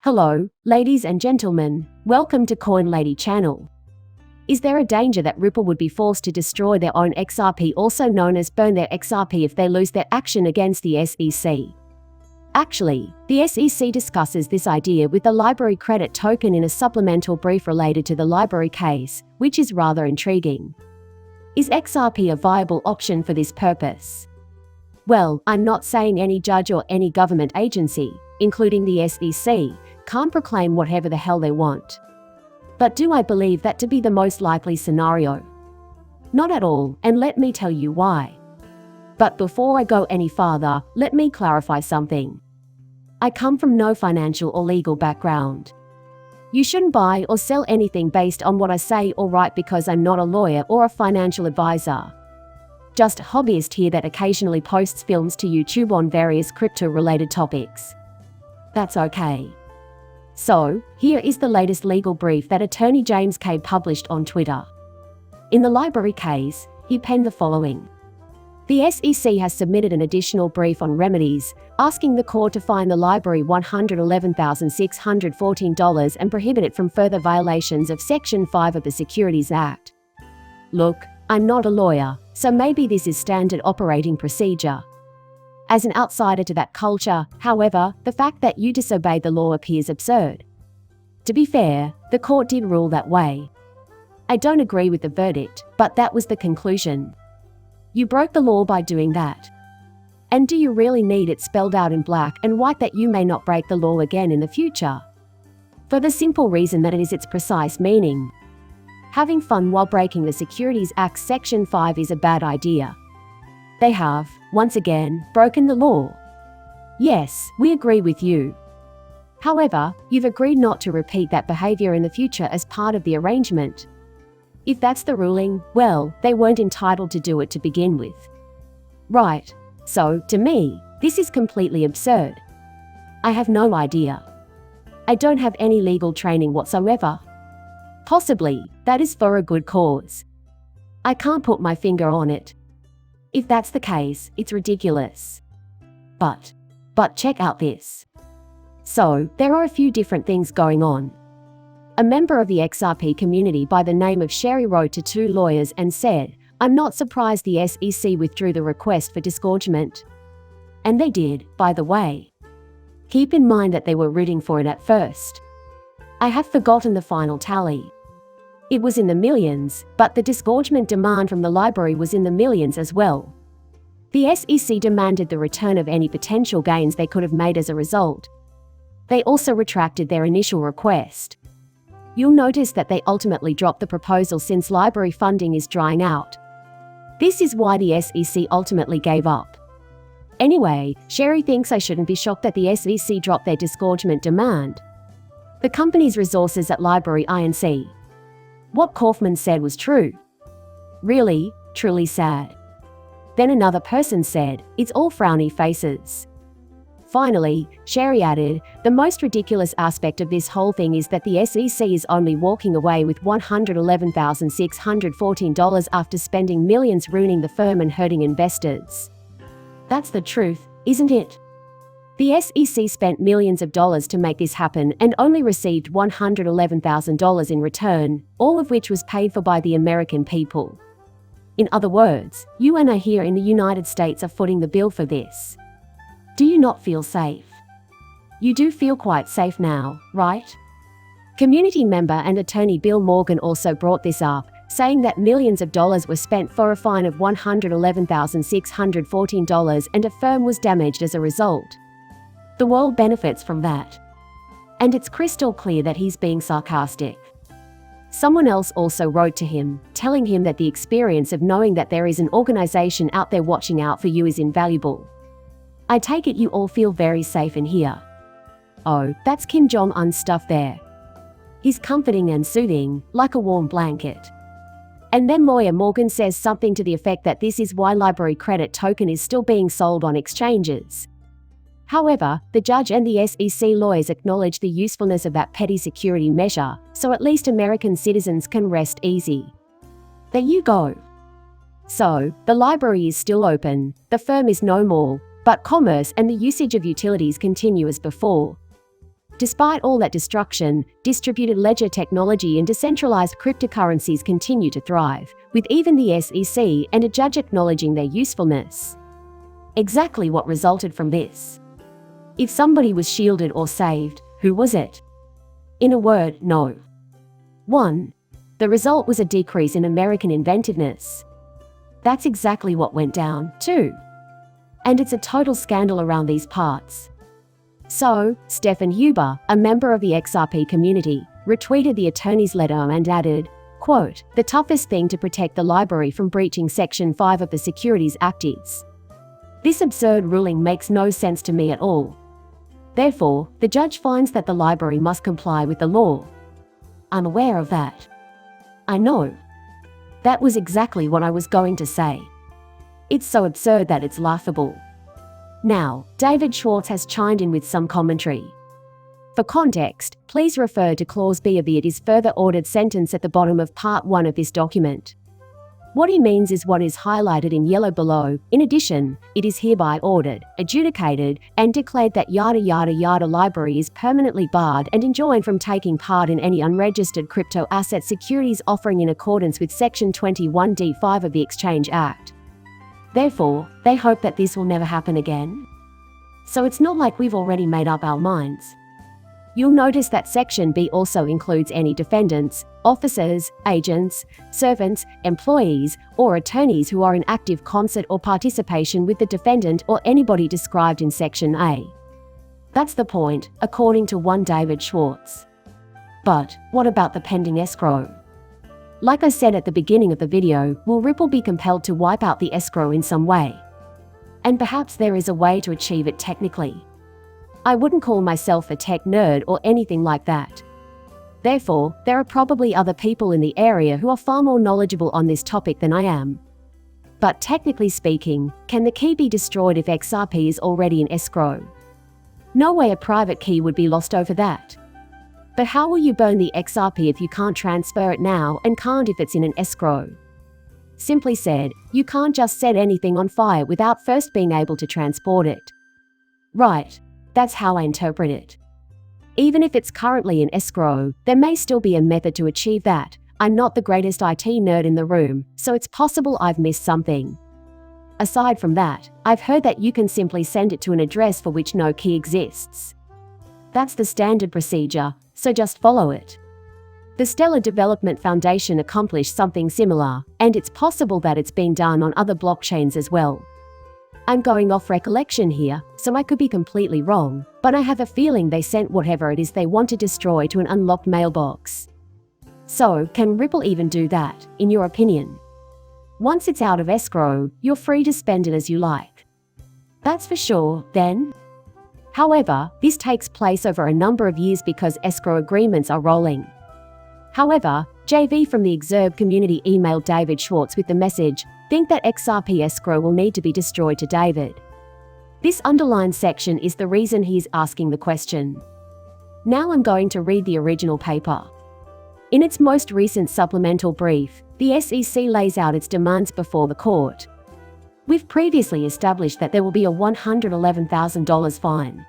Hello, ladies and gentlemen, welcome to Coin Lady channel. Is there a danger that Ripple would be forced to destroy their own XRP, also known as burn their XRP, if they lose their action against the SEC? Actually, the SEC discusses this idea with the Library Credit token in a supplemental brief related to the Library case, which is rather intriguing. Is XRP a viable option for this purpose? Well, I'm not saying any judge or any government agency, including the SEC, can't proclaim whatever the hell they want. But do I believe that to be the most likely scenario? Not at all, and let me tell you why. But before I go any farther, let me clarify something. I come from no financial or legal background. You shouldn't buy or sell anything based on what I say or write because I'm not a lawyer or a financial advisor. Just a hobbyist here that occasionally posts films to YouTube on various crypto-related topics. That's okay. So, here is the latest legal brief that attorney James K. published on Twitter. In the Library case, he penned the following. The SEC has submitted an additional brief on remedies, asking the court to fine the library $111,614 and prohibit it from further violations of Section 5 of the Securities Act. Look, I'm not a lawyer, so maybe this is standard operating procedure. As an outsider to that culture, however, the fact that you disobeyed the law appears absurd. To be fair, the court did rule that way. I don't agree with the verdict, but that was the conclusion. You broke the law by doing that. And do you really need it spelled out in black and white that you may not break the law again in the future? For the simple reason that it is its precise meaning. Having fun while breaking the Securities Act Section 5 is a bad idea. They have, once again, broken the law. Yes, we agree with you. However, you've agreed not to repeat that behavior in the future as part of the arrangement. If that's the ruling, well, they weren't entitled to do it to begin with. Right. So, to me, this is completely absurd. I have no idea. I don't have any legal training whatsoever. Possibly, that is for a good cause. I can't put my finger on it. If that's the case, it's ridiculous. But check out this. So, there are a few different things going on. A member of the XRP community by the name of Sherry wrote to two lawyers and said, "I'm not surprised the SEC withdrew the request for disgorgement." And they did, by the way. Keep in mind that they were rooting for it at first. I have forgotten the final tally. It was in the millions, but the disgorgement demand from the library was in the millions as well. The SEC demanded the return of any potential gains they could have made as a result. They also retracted their initial request. You'll notice that they ultimately dropped the proposal since library funding is drying out. This is why the SEC ultimately gave up. Anyway, Sherry thinks I shouldn't be shocked that the SEC dropped their disgorgement demand. The company's resources at Library Inc. What Kaufman said was true. Really, truly sad. Then another person said, "It's all frowny faces." Finally, Sherry added, "The most ridiculous aspect of this whole thing is that the SEC is only walking away with $111,614 after spending millions ruining the firm and hurting investors." That's the truth, isn't it? The SEC spent millions of dollars to make this happen and only received $111,000 in return, all of which was paid for by the American people. In other words, you and I here in the United States are footing the bill for this. Do you not feel safe? You do feel quite safe now, right? Community member and attorney Bill Morgan also brought this up, saying that millions of dollars were spent for a fine of $111,614 and a firm was damaged as a result. The world benefits from that. And it's crystal clear that he's being sarcastic. Someone else also wrote to him, telling him that the experience of knowing that there is an organization out there watching out for you is invaluable. I take it you all feel very safe in here. Oh, that's Kim Jong-un's stuff there. He's comforting and soothing, like a warm blanket. And then lawyer Morgan says something to the effect that this is why Library Credit token is still being sold on exchanges. However, the judge and the SEC lawyers acknowledge the usefulness of that petty security measure, so at least American citizens can rest easy. There you go. So, the library is still open, the firm is no more, but commerce and the usage of utilities continue as before. Despite all that destruction, distributed ledger technology and decentralized cryptocurrencies continue to thrive, with even the SEC and a judge acknowledging their usefulness. Exactly what resulted from this? If somebody was shielded or saved, who was it? In a word, no. 1. The result was a decrease in American inventiveness. That's exactly what went down, too. And it's a total scandal around these parts. So, Stefan Huber, a member of the XRP community, retweeted the attorney's letter and added, quote, "The toughest thing to protect the library from breaching Section 5 of the Securities Act is. This absurd ruling makes no sense to me at all. Therefore, the judge finds that the library must comply with the law." I'm aware of that. I know. That was exactly what I was going to say. It's so absurd that it's laughable. Now, David Schwartz has chimed in with some commentary. For context, please refer to Clause B of the "It is further ordered" sentence at the bottom of Part 1 of this document. What he means is what is highlighted in yellow below. In addition, it is hereby ordered, adjudicated, and declared that yada yada yada library is permanently barred and enjoined from taking part in any unregistered crypto asset securities offering in accordance with Section 21(d)(5) of the Exchange Act. Therefore, they hope that this will never happen again. So it's not like we've already made up our minds. You'll notice that Section B also includes any defendants, officers, agents, servants, employees, or attorneys who are in active concert or participation with the defendant or anybody described in Section A. That's the point, according to one David Schwartz. But what about the pending escrow? Like I said at the beginning of the video, will Ripple be compelled to wipe out the escrow in some way? And perhaps there is a way to achieve it technically. I wouldn't call myself a tech nerd or anything like that. Therefore, there are probably other people in the area who are far more knowledgeable on this topic than I am. But technically speaking, can the key be destroyed if XRP is already in escrow? No way a private key would be lost over that. But how will you burn the XRP if you can't transfer it now and can't if it's in an escrow? Simply said, you can't just set anything on fire without first being able to transport it. Right. That's how I interpret it. Even if it's currently in escrow, there may still be a method to achieve that. I'm not the greatest IT nerd in the room, so it's possible I've missed something. Aside from that, I've heard that you can simply send it to an address for which no key exists. That's the standard procedure, so just follow it. The Stellar Development Foundation accomplished something similar, and it's possible that it's been done on other blockchains as well. I'm going off recollection here, so I could be completely wrong, but I have a feeling they sent whatever it is they want to destroy to an unlocked mailbox. So, can Ripple even do that, in your opinion? Once it's out of escrow, you're free to spend it as you like. That's for sure, then. However, this takes place over a number of years because escrow agreements are rolling. However, JV from the XRP community emailed David Schwartz with the message, "Think that XRP escrow will need to be destroyed to David." This underlined section is the reason he's asking the question. Now I'm going to read the original paper. In its most recent supplemental brief, the SEC lays out its demands before the court. We've previously established that there will be a $111,000 fine.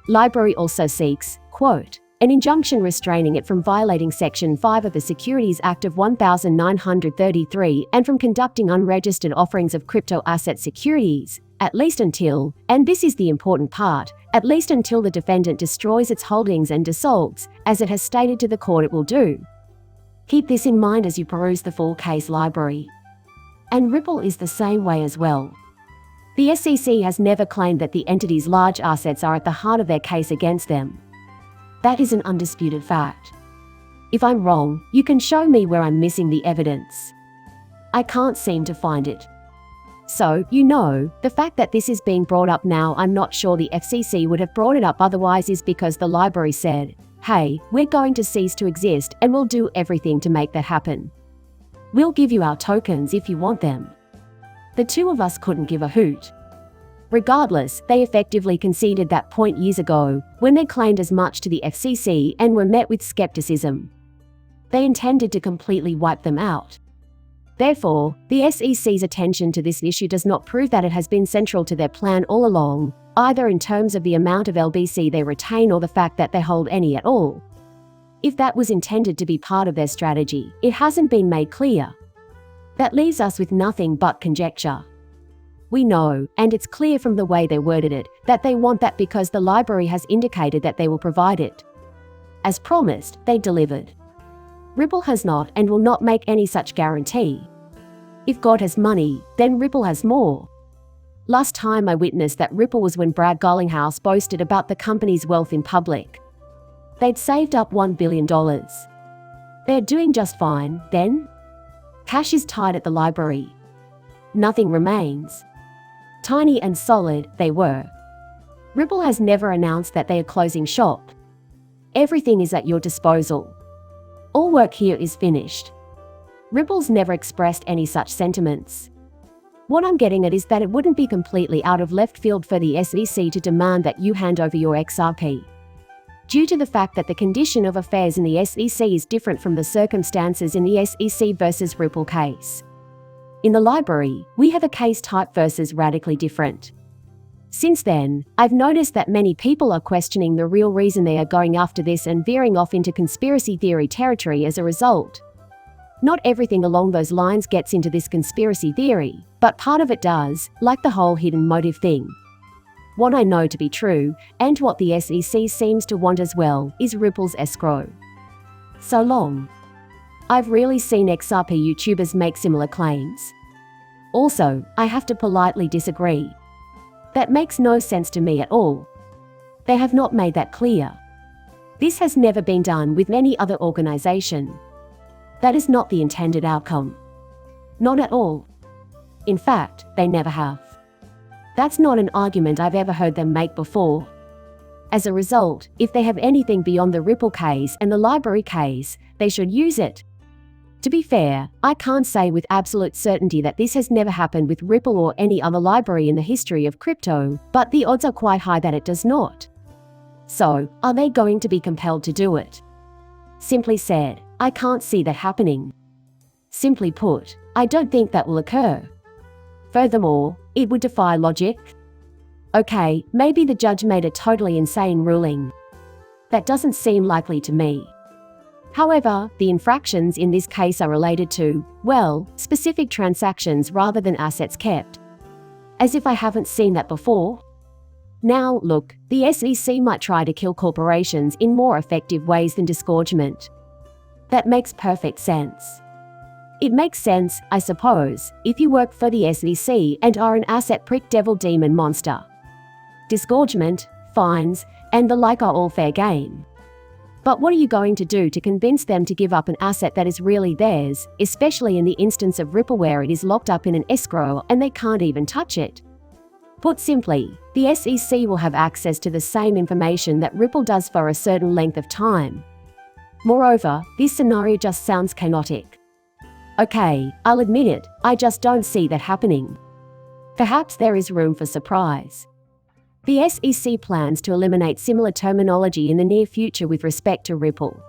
Library also seeks, quote, "an injunction restraining it from violating Section 5 of the Securities Act of 1933 and from conducting unregistered offerings of crypto asset securities, at least until," and this is the important part, "at least until the defendant destroys its holdings and dissolves, as it has stated to the court it will do." Keep this in mind as you peruse the full case library. And Ripple is the same way as well. The SEC has never claimed that the entity's large assets are at the heart of their case against them. That is an undisputed fact. If I'm wrong, you can show me where I'm missing the evidence. I can't seem to find it. So, the fact that this is being brought up now, I'm not sure the FCC would have brought it up otherwise, is because the library said, "Hey, we're going to cease to exist and we'll do everything to make that happen. We'll give you our tokens if you want them." The two of us couldn't give a hoot. Regardless, they effectively conceded that point years ago, when they claimed as much to the FCC and were met with skepticism. They intended to completely wipe them out. Therefore, the SEC's attention to this issue does not prove that it has been central to their plan all along. either in terms of the amount of LBC they retain or the fact that they hold any at all. If that was intended to be part of their strategy, it hasn't been made clear. That leaves us with nothing but conjecture. We know, and it's clear from the way they worded it, that they want that because the library has indicated that they will provide it. As promised, they delivered. Ripple has not and will not make any such guarantee. If God has money, then Ripple has more. Last time I witnessed that Ripple was when Brad Garlinghouse boasted about the company's wealth in public. They'd saved up $1 billion. They're doing just fine, then? Cash is tied at the library. Nothing remains. Tiny and solid, they were. Ripple has never announced that they are closing shop. Everything is at your disposal. All work here is finished. Ripple's never expressed any such sentiments. What I'm getting at is that it wouldn't be completely out of left field for the SEC to demand that you hand over your XRP. Due to the fact that the condition of affairs in the SEC is different from the circumstances in the SEC versus Ripple case. In the library, we have a case type versus radically different. Since then, I've noticed that many people are questioning the real reason they are going after this and veering off into conspiracy theory territory as a result. Not everything along those lines gets into this conspiracy theory, but part of it does, like the whole hidden motive thing. What I know to be true, and what the SEC seems to want as well, is Ripple's escrow. So long. I've really seen XRP YouTubers make similar claims. Also, I have to politely disagree. That makes no sense to me at all. They have not made that clear. This has never been done with any other organization. That is not the intended outcome. Not at all. In fact, they never have. That's not an argument I've ever heard them make before. As a result, if they have anything beyond the Ripple case and the library case, they should use it. To be fair, I can't say with absolute certainty that this has never happened with Ripple or any other library in the history of crypto, but the odds are quite high that it does not. So, are they going to be compelled to do it? Simply said, I can't see that happening. Simply put, I don't think that will occur. Furthermore, it would defy logic. Okay, maybe the judge made a totally insane ruling. That doesn't seem likely to me. However, the infractions in this case are related to, well, specific transactions rather than assets kept. As if I haven't seen that before. Now, look, the SEC might try to kill corporations in more effective ways than disgorgement. That makes perfect sense. It makes sense, I suppose, if you work for the SEC and are an asset prick devil demon monster. Disgorgement, fines, and the like are all fair game. But what are you going to do to convince them to give up an asset that is really theirs, especially in the instance of Ripple where it is locked up in an escrow and they can't even touch it? Put simply, the SEC will have access to the same information that Ripple does for a certain length of time. Moreover, this scenario just sounds chaotic. Okay, I'll admit it, I just don't see that happening. Perhaps there is room for surprise. The SEC plans to eliminate similar terminology in the near future with respect to Ripple.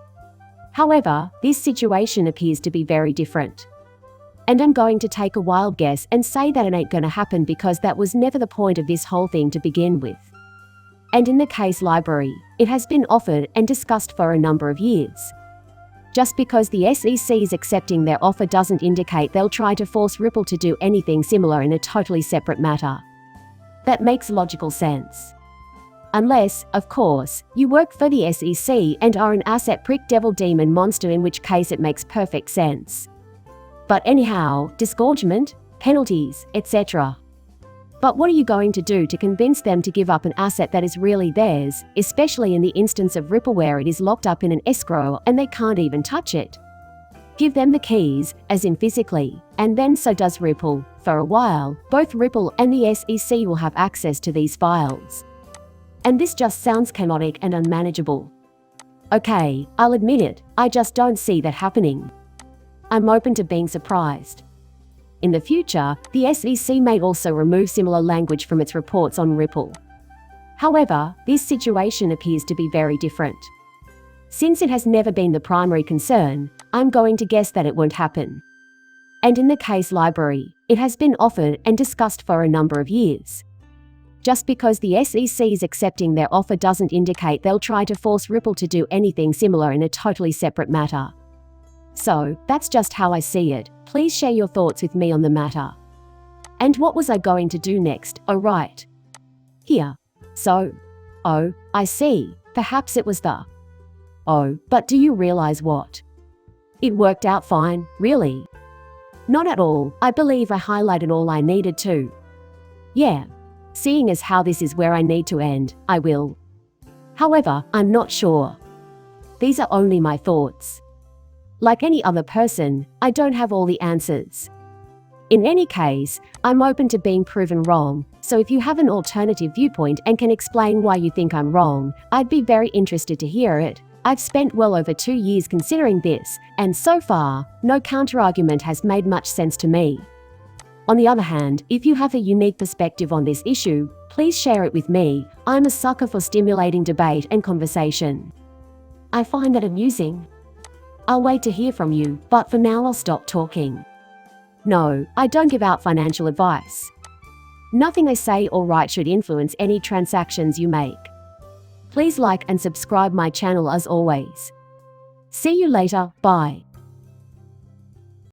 However, this situation appears to be very different. And I'm going to take a wild guess and say that it ain't gonna happen because that was never the point of this whole thing to begin with. And in the case library, it has been offered and discussed for a number of years. Just because the SEC is accepting their offer doesn't indicate they'll try to force Ripple to do anything similar in a totally separate matter. That makes logical sense. Unless, of course, you work for the SEC and are an asset prick devil demon monster, in which case it makes perfect sense. But anyhow, disgorgement, penalties, etc. But what are you going to do to convince them to give up an asset that is really theirs, especially in the instance of Ripple where it is locked up in an escrow and they can't even touch it? Give them the keys, as in physically, and then so does Ripple. For a while, both Ripple and the SEC will have access to these files. And this just sounds chaotic and unmanageable. Okay, I'll admit it, I just don't see that happening. I'm open to being surprised. In the future, the SEC may also remove similar language from its reports on Ripple. However, this situation appears to be very different. Since it has never been the primary concern, I'm going to guess that it won't happen. And in the case library, it has been offered and discussed for a number of years. Just because the SEC is accepting their offer doesn't indicate they'll try to force Ripple to do anything similar in a totally separate matter. So, that's just how I see it. Please share your thoughts with me on the matter. And what was I going to do next? Oh right. Here. So. Oh, I see. Perhaps it was the. Oh, but do you realize what? It worked out fine, really. Not at all. I believe I highlighted all I needed to. Yeah. Seeing as how this is where I need to end, I will. However, I'm not sure. These are only my thoughts. Like any other person, I don't have all the answers. In any case, I'm open to being proven wrong, so if you have an alternative viewpoint and can explain why you think I'm wrong, I'd be very interested to hear it. I've spent well over 2 years considering this, and so far, no counterargument has made much sense to me. On the other hand, if you have a unique perspective on this issue, please share it with me. I'm a sucker for stimulating debate and conversation. I find that amusing. I'll wait to hear from you, but for now I'll stop talking. No, I don't give out financial advice. Nothing I say or write should influence any transactions you make. Please like and subscribe my channel as always. See you later, bye.